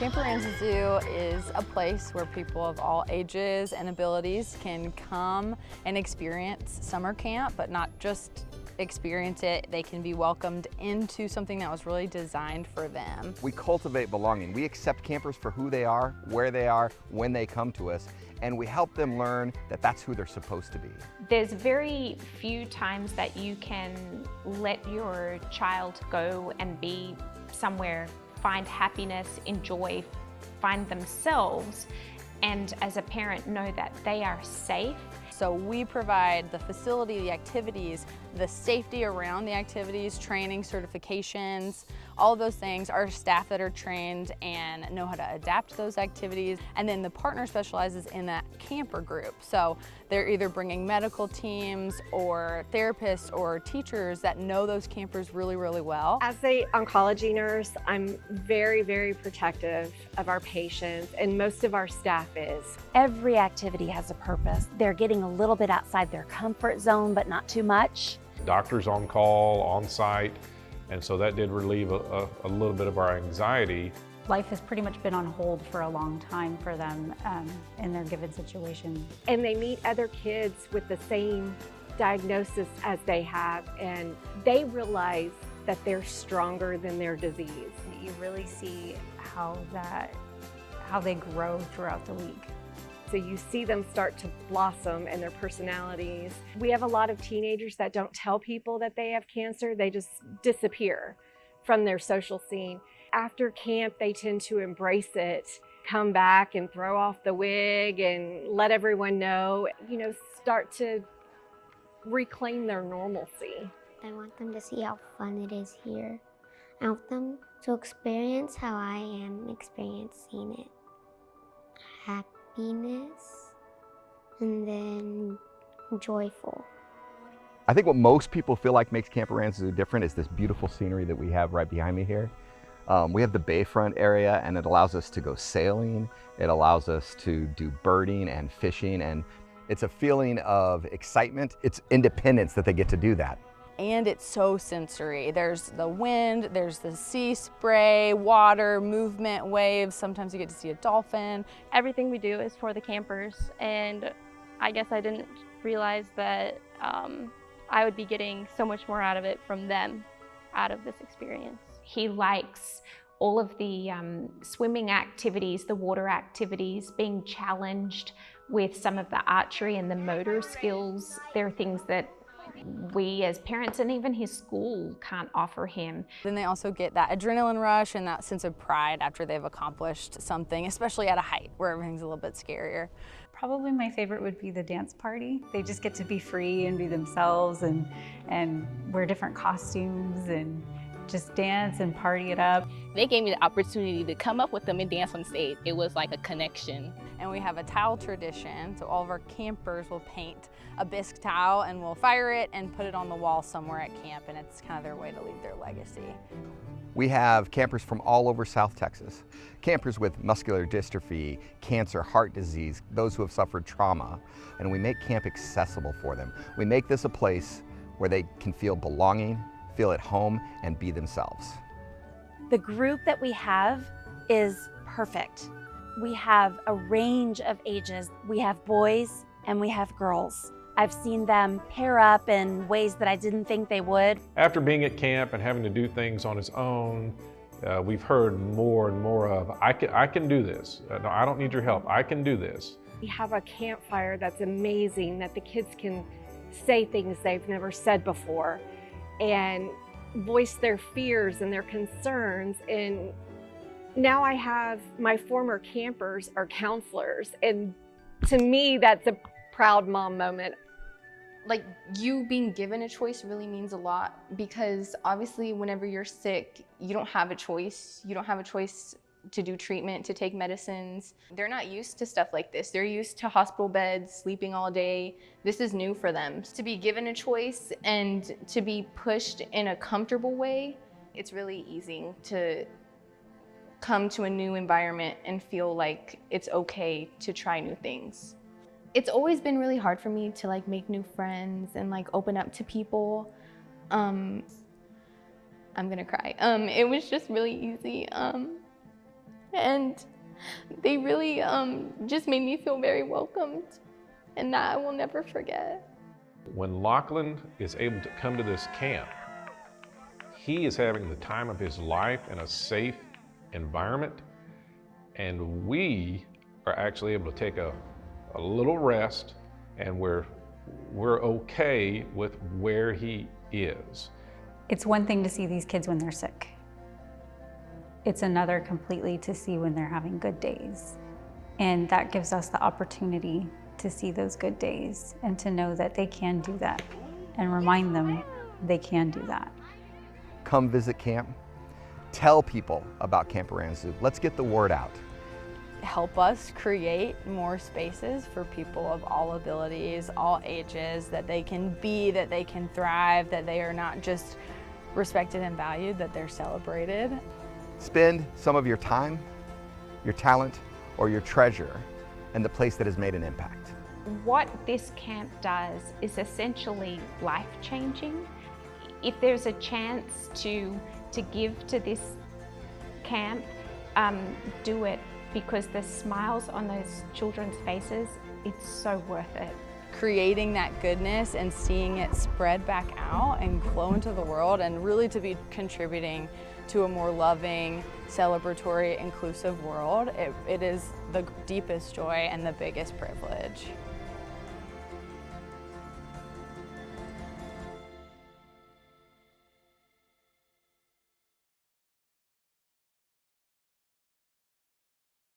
Camp Aranzazu is a place where people of all ages and abilities can come and experience summer camp, but not just experience it. They can be welcomed into something that was really designed for them. We cultivate belonging. We accept campers for who they are, where they are, when they come to us, and we help them learn that that's who they're supposed to be. There's very few times that you can let your child go and be somewhere, find happiness, enjoy, find themselves, and as a parent know that they are safe. So we provide the facility, the activities, the safety around the activities, training, certifications, all of those things. Our staff that are trained and know how to adapt those activities. And then the partner specializes in that camper group. So they're either bringing medical teams or therapists or teachers that know those campers really, really well. As an oncology nurse, I'm very, very protective of our patients, and most of our staff is. Every activity has a purpose. They're getting a little bit outside their comfort zone, but not too much. Doctors on call, on site, and so that did relieve a little bit of our anxiety. Life has pretty much been on hold for a long time for them in their given situation. And they meet other kids with the same diagnosis as they have, and they realize that they're stronger than their disease. You really see how they grow throughout the week. So you see them start to blossom in their personalities. We have a lot of teenagers that don't tell people that they have cancer. They just disappear from their social scene. After camp, they tend to embrace it, come back and throw off the wig and let everyone know, start to reclaim their normalcy. I want them to see how fun it is here. I want them to experience how I am experiencing it. Happiness, and then joyful. I think what most people feel like makes Camp Aranzazu different is this beautiful scenery that we have right behind me here. We have the bayfront area, and it allows us to go sailing. It allows us to do birding and fishing, and it's a feeling of excitement. It's independence that they get to do that. And it's so sensory. There's the wind, there's the sea spray, water, movement, waves. Sometimes you get to see a dolphin. Everything we do is for the campers, and I guess I didn't realize that I would be getting so much more out of it from them, out of this experience. He likes all of the swimming activities, the water activities, being challenged with some of the archery and the motor skills. There are things that we as parents and even his school can't offer him. Then they also get that adrenaline rush and that sense of pride after they've accomplished something, especially at a height where everything's a little bit scarier. Probably my favorite would be the dance party. They just get to be free and be themselves and wear different costumes and just dance and party it up. They gave me the opportunity to come up with them and dance on stage. It was like a connection. And we have a towel tradition, so all of our campers will paint a bisque towel and we'll fire it and put it on the wall somewhere at camp, and it's kind of their way to leave their legacy. We have campers from all over South Texas. Campers with muscular dystrophy, cancer, heart disease, those who have suffered trauma, and we make camp accessible for them. We make this a place where they can feel belonging, feel at home, and be themselves. The group that we have is perfect. We have a range of ages. We have boys and we have girls. I've seen them pair up in ways that I didn't think they would. After being at camp and having to do things on his own, we've heard more and more of, I can do this. No, I don't need your help. I can do this. We have a campfire that's amazing, that the kids can say things they've never said before and voice their fears and their concerns. And now I have my former campers are counselors, and to me that's a proud mom moment. Like, you being given a choice really means a lot, because obviously whenever you're sick, you don't have a choice. You don't have a choice to do treatment, to take medicines. They're not used to stuff like this. They're used to hospital beds, sleeping all day. This is new for them. To be given a choice and to be pushed in a comfortable way, it's really easy to come to a new environment and feel like it's okay to try new things. It's always been really hard for me to like make new friends and like open up to people. I'm gonna cry. It was just really easy. And they really just made me feel very welcomed, and that I will never forget. When Lachlan is able to come to this camp, he is having the time of his life in a safe environment, and we are actually able to take a little rest, and we're okay with where he is. It's one thing to see these kids when they're sick. It's another completely to see when they're having good days. And that gives us the opportunity to see those good days and to know that they can do that and remind them they can do that. Come visit camp. Tell people about Camp Aranzazu. Let's get the word out. Help us create more spaces for people of all abilities, all ages, that they can be, that they can thrive, that they are not just respected and valued, that they're celebrated. Spend some of your time, your talent, or your treasure in the place that has made an impact. What this camp does is essentially life-changing. If there's a chance to give to this camp, do it, because the smiles on those children's faces, it's so worth it. Creating that goodness and seeing it spread back out and flow into the world, and really to be contributing to a more loving, celebratory, inclusive world, it is the deepest joy and the biggest privilege.